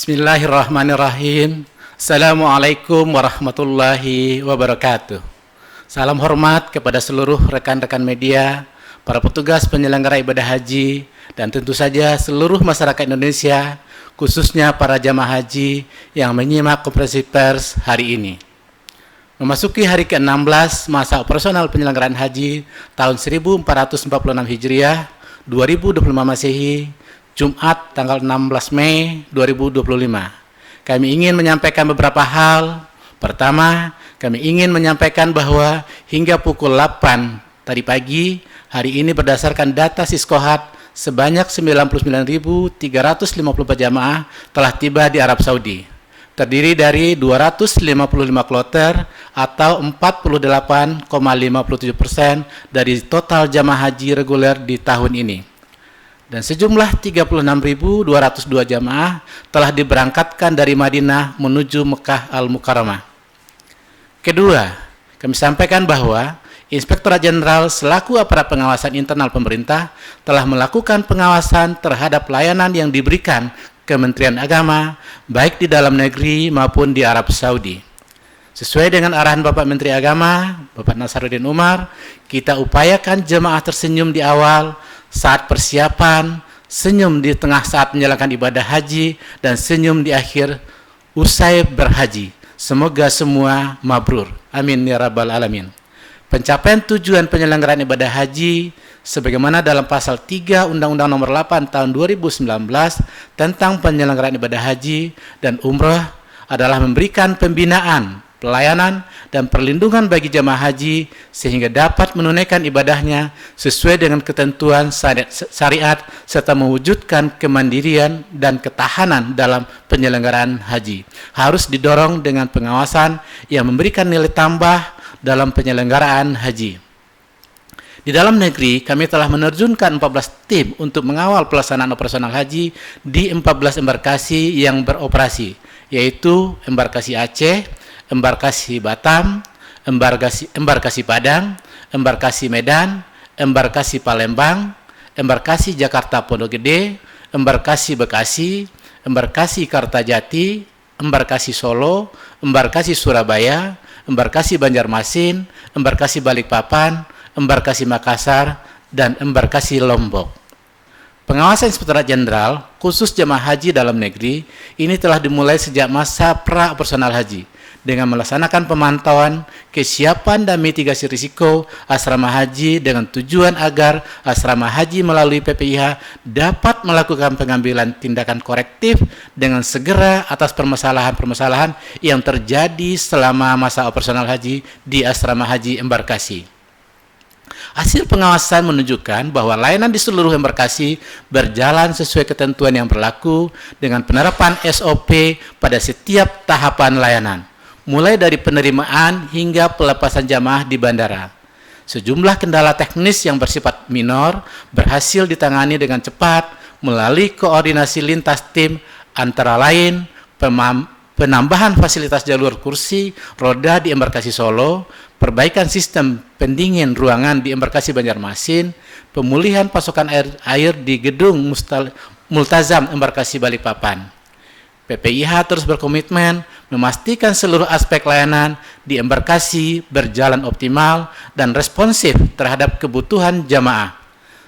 Bismillahirrahmanirrahim. Assalamualaikum warahmatullahi wabarakatuh. Salam hormat kepada seluruh rekan-rekan media, para petugas penyelenggara ibadah haji, dan tentu saja seluruh masyarakat Indonesia, khususnya para jamaah haji yang menyimak konferensi pers hari ini. Memasuki hari ke-16 masa operasional penyelenggaraan haji tahun 1446 Hijriah, 2025 Masehi, Jumat tanggal 16 Mei 2025. Kami ingin menyampaikan beberapa hal. Pertama, kami ingin menyampaikan bahwa hingga pukul 8 tadi pagi, hari ini berdasarkan data Siskohat, sebanyak 99.354 jamaah telah tiba di Arab Saudi. Terdiri dari 255 kloter atau 48,57% dari total jamaah haji reguler di tahun ini. Dan sejumlah 36.202 jamaah telah diberangkatkan dari Madinah menuju Mekah Al-Mukarramah. Kedua, kami sampaikan bahwa Inspektorat Jenderal selaku aparat pengawasan internal pemerintah telah melakukan pengawasan terhadap layanan yang diberikan Kementerian Agama, baik di dalam negeri maupun di Arab Saudi. Sesuai dengan arahan Bapak Menteri Agama, Bapak Nasaruddin Umar, kita upayakan jemaah tersenyum di awal, saat persiapan, senyum di tengah saat menjalankan ibadah haji, dan senyum di akhir usai berhaji. Semoga semua mabrur. Amin ya rabbal alamin. Pencapaian tujuan penyelenggaraan ibadah haji sebagaimana dalam pasal 3 Undang-Undang Nomor 8 Tahun 2019 tentang penyelenggaraan ibadah haji dan umroh adalah memberikan pembinaan, pelayanan, dan perlindungan bagi jamaah haji sehingga dapat menunaikan ibadahnya sesuai dengan ketentuan syariat serta mewujudkan kemandirian dan ketahanan dalam penyelenggaraan haji. Harus didorong dengan pengawasan yang memberikan nilai tambah dalam penyelenggaraan haji. Di dalam negeri, kami telah menerjunkan 14 tim untuk mengawal pelaksanaan operasional haji di 14 embarkasi yang beroperasi, yaitu embarkasi Aceh, embarkasi Batam, embarkasi Padang, embarkasi Medan, embarkasi Palembang, embarkasi Jakarta Pondok Gede, embarkasi Bekasi, embarkasi Kartajati, embarkasi Solo, embarkasi Surabaya, embarkasi Banjarmasin, embarkasi Balikpapan, embarkasi Makassar, dan embarkasi Lombok. Pengawasan Inspektorat Jenderal khusus jemaah haji dalam negeri ini telah dimulai sejak masa pra-operasional haji dengan melaksanakan pemantauan kesiapan dan mitigasi risiko asrama haji dengan tujuan agar asrama haji melalui PPIH dapat melakukan pengambilan tindakan korektif dengan segera atas permasalahan-permasalahan yang terjadi selama masa operasional haji di asrama haji embarkasi. Hasil pengawasan menunjukkan bahwa layanan di seluruh embarkasi berjalan sesuai ketentuan yang berlaku dengan penerapan SOP pada setiap tahapan layanan, mulai dari penerimaan hingga pelepasan jamaah di bandara. Sejumlah kendala teknis yang bersifat minor berhasil ditangani dengan cepat melalui koordinasi lintas tim, antara lain penambahan fasilitas jalur kursi roda di embarkasi Solo, perbaikan sistem pendingin ruangan di embarkasi Banjarmasin, pemulihan pasokan air di gedung Multazam embarkasi Balikpapan. PPIH terus berkomitmen memastikan seluruh aspek layanan di embarkasi berjalan optimal dan responsif terhadap kebutuhan jamaah.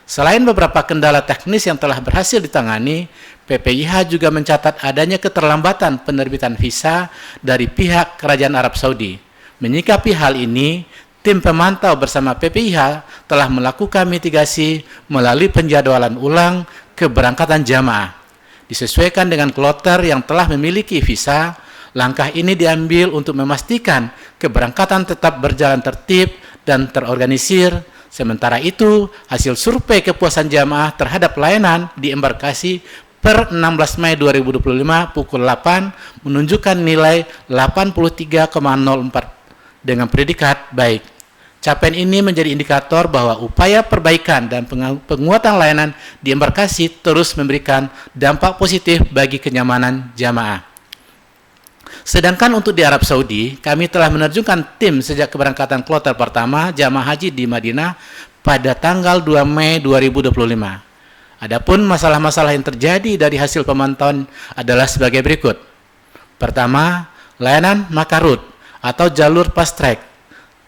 Selain beberapa kendala teknis yang telah berhasil ditangani, PPIH juga mencatat adanya keterlambatan penerbitan visa dari pihak Kerajaan Arab Saudi. Menyikapi hal ini, tim pemantau bersama PPIH telah melakukan mitigasi melalui penjadwalan ulang keberangkatan jamaah. Disesuaikan dengan kloter yang telah memiliki visa, langkah ini diambil untuk memastikan keberangkatan tetap berjalan tertib dan terorganisir. Sementara itu, hasil survei kepuasan jamaah terhadap layanan di embarkasi per 16 Mei 2025 pukul 8 menunjukkan nilai 83,04 dengan predikat baik. Capaian ini menjadi indikator bahwa upaya perbaikan dan penguatan layanan di embarkasi terus memberikan dampak positif bagi kenyamanan jamaah. Sedangkan untuk di Arab Saudi, kami telah menerjunkan tim sejak keberangkatan kloter pertama jamaah haji di Madinah pada tanggal 2 Mei 2025. Adapun masalah-masalah yang terjadi dari hasil pemantauan adalah sebagai berikut. Pertama, layanan Makarut atau jalur fast track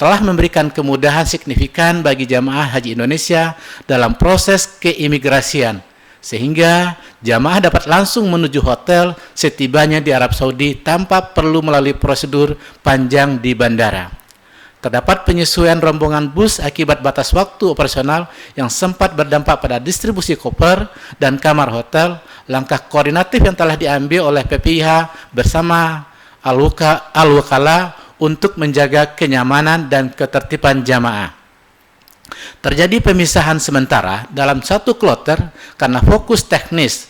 telah memberikan kemudahan signifikan bagi jamaah haji Indonesia dalam proses keimigrasian, sehingga jamaah dapat langsung menuju hotel setibanya di Arab Saudi tanpa perlu melalui prosedur panjang di bandara. Terdapat penyesuaian rombongan bus akibat batas waktu operasional yang sempat berdampak pada distribusi koper dan kamar hotel. Langkah koordinatif yang telah diambil oleh PPIH bersama Al-Wakala untuk menjaga kenyamanan dan ketertiban jamaah. Terjadi pemisahan sementara dalam satu kloter karena fokus teknis.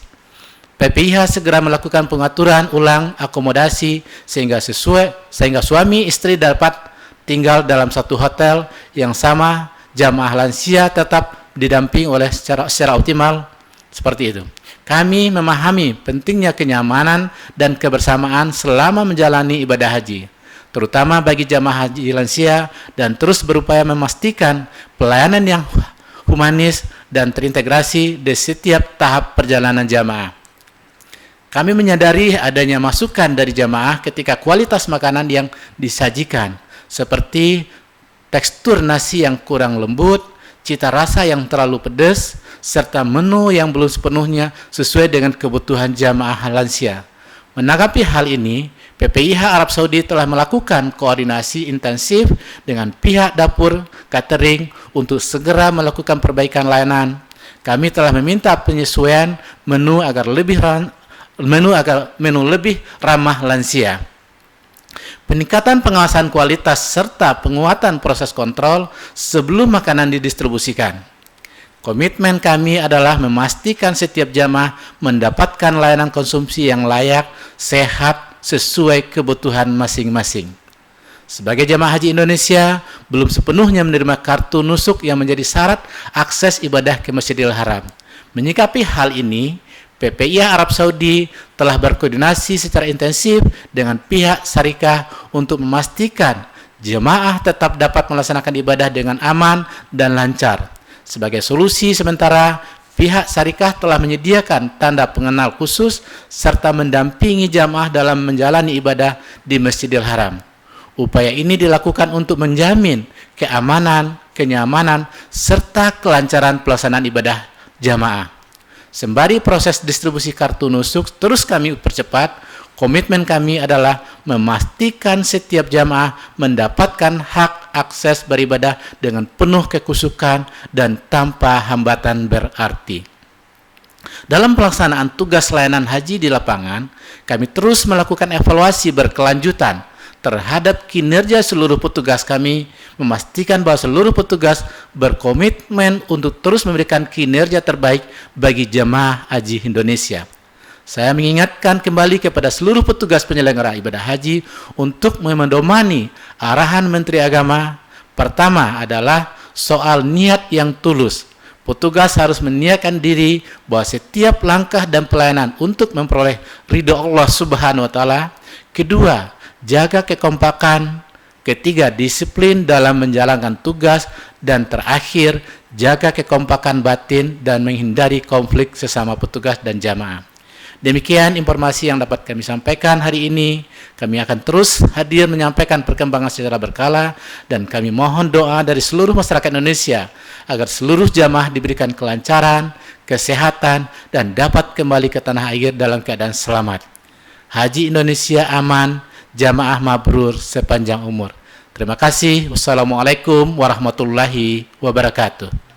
PPIH segera melakukan pengaturan ulang akomodasi sehingga suami istri dapat tinggal dalam satu hotel yang sama. Jamaah lansia tetap didampingi oleh secara optimal seperti itu. Kami memahami pentingnya kenyamanan dan kebersamaan selama menjalani ibadah haji, terutama bagi jamaah haji lansia, dan terus berupaya memastikan pelayanan yang humanis dan terintegrasi di setiap tahap perjalanan jamaah. Kami menyadari adanya masukan dari jamaah ketika kualitas makanan yang disajikan, seperti tekstur nasi yang kurang lembut, cita rasa yang terlalu pedas, serta menu yang belum sepenuhnya sesuai dengan kebutuhan jamaah lansia. Menanggapi hal ini, PPIH Arab Saudi telah melakukan koordinasi intensif dengan pihak dapur catering untuk segera melakukan perbaikan layanan. Kami telah meminta penyesuaian menu agar menu lebih ramah lansia. Peningkatan pengawasan kualitas serta penguatan proses kontrol sebelum makanan didistribusikan. Komitmen kami adalah memastikan setiap jamaah mendapatkan layanan konsumsi yang layak, sehat, sesuai kebutuhan masing-masing. Sebagai jamaah haji Indonesia, belum sepenuhnya menerima kartu nusuk yang menjadi syarat akses ibadah ke Masjidil Haram. Menyikapi hal ini, PPIH Arab Saudi telah berkoordinasi secara intensif dengan pihak syarikah untuk memastikan jemaah tetap dapat melaksanakan ibadah dengan aman dan lancar. Sebagai solusi sementara, pihak syarikah telah menyediakan tanda pengenal khusus serta mendampingi jamaah dalam menjalani ibadah di Masjidil Haram. Upaya ini dilakukan untuk menjamin keamanan, kenyamanan, serta kelancaran pelaksanaan ibadah jamaah. Sembari proses distribusi kartu nusuk terus kami percepat, komitmen kami adalah memastikan setiap jamaah mendapatkan hak akses beribadah dengan penuh kekusukan dan tanpa hambatan berarti. Dalam pelaksanaan tugas layanan haji di lapangan, kami terus melakukan evaluasi berkelanjutan terhadap kinerja seluruh petugas kami, memastikan bahwa seluruh petugas berkomitmen untuk terus memberikan kinerja terbaik bagi jamaah haji Indonesia. Saya mengingatkan kembali kepada seluruh petugas penyelenggara ibadah haji untuk memedomani arahan Menteri Agama. Pertama adalah soal niat yang tulus. Petugas harus meniatkan diri bahwa setiap langkah dan pelayanan untuk memperoleh ridho Allah Subhanahu wa Ta'ala. Kedua, jaga kekompakan. Ketiga, disiplin dalam menjalankan tugas. Dan terakhir, jaga kekompakan batin dan menghindari konflik sesama petugas dan jamaah. Demikian informasi yang dapat kami sampaikan hari ini. Kami akan terus hadir menyampaikan perkembangan secara berkala, dan kami mohon doa dari seluruh masyarakat Indonesia agar seluruh jamaah diberikan kelancaran, kesehatan, dan dapat kembali ke tanah air dalam keadaan selamat. Haji Indonesia aman, jamaah mabrur sepanjang umur. Terima kasih. Wassalamualaikum warahmatullahi wabarakatuh.